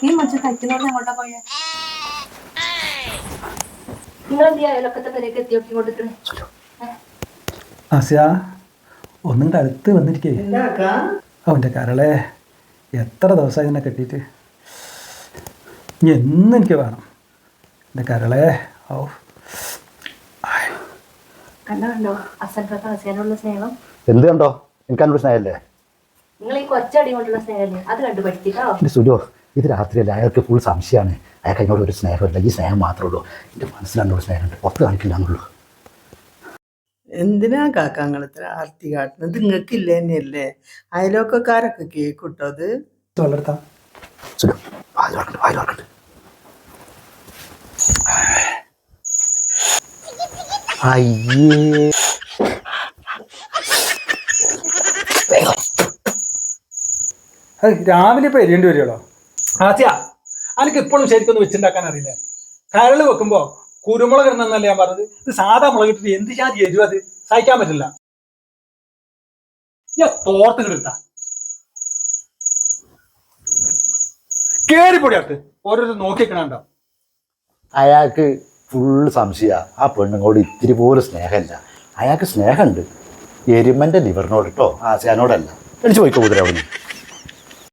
ഈ മനുഷ്യൻ കഴിക്കുന്നോണ്ട് അങ്ങോട്ടാ പോയേ? നിങ്ങളെന്തിയാ അയലൊക്കത്തെ പേരേക്ക് എത്തിയോക്കി കൊണ്ടിട്ട്? ആസ്യ ഒന്നും അടുത്ത് വന്നിരിക്കേ. അവൻ്റെ കരളെ എത്ര ദിവസമായി എന്നെ കെട്ടിയിട്ട്. ഇനി എന്നും എനിക്ക് വേണം എൻ്റെ കരളെ. ഓ കണ്ടോ അസൽക്കൊക്കെ ആസിയാനുള്ള സ്നേഹം? എന്ത് കണ്ടോ? എനിക്കതിനോട് സ്നേഹമല്ലേ? നിങ്ങൾ ഈ കൊച്ചടി കൊണ്ടുള്ള സ്നേഹമല്ലേ? അത് കണ്ടു പഠിച്ചിട്ടോ. എൻ്റെ സുജോ, ഇത് രാത്രിയല്ല, അയാൾക്ക് ഫുൾ സംശയമാണ്. അയാൾക്ക് അതിനോട് ഒരു സ്നേഹമില്ല. ഈ സ്നേഹം മാത്രമേ ഉള്ളൂ. എൻ്റെ മനസ്സിലൊരു സ്നേഹമുണ്ട്, പുറത്ത് കാണിക്കില്ല എന്നുള്ളൂ. എന്തിനാ കാക്കങ്ങൾ ഇത്ര ആർത്തി കാട്ടുന്നത്? നിങ്ങൾക്കില്ല തന്നെയല്ലേ? അയലോക്കക്കാരൊക്കെ കേൾക്കൂട്ടോ അത്. വളർത്താം സുജോ, വായിൽ വാർക്കണ്ട്. അയ്യേ, രാവിലെ ഇപ്പോൾ എരിയേണ്ടി വരുമല്ലോ. ആസ്യ എനിക്ക് ഇപ്പോഴും ശരിക്കൊന്നും വെച്ചുണ്ടാക്കാൻ അറിയില്ലേ? കരള് വെക്കുമ്പോൾ കുരുമുളക് ഇടുന്നല്ലേ ഞാൻ പറഞ്ഞത്. ഇത് സാധാ മുളക് ഇട്ടിട്ട് എന്ത് ജാതി എരിവ്, അത് സഹിക്കാൻ പറ്റില്ല. തോർത്ത് കിട്ടാ കേറിപ്പൊടിയാട്ട് ഓരോരുത്തർ നോക്കിക്കണുണ്ടോ? അയാൾക്ക് ഫുൾ സംശയമാണ്. ആ പെണ്ണുങ്ങളോട് ഇത്തിരി പോലും സ്നേഹമില്ല. അയാൾക്ക് സ്നേഹമുണ്ട് എരുമൻ്റെ ലിവറിനോട് കേട്ടോ, ആശയാനോടല്ല. എണിച്ച് പോയിക്കോ കുതിര അവിടെ നിന്ന്.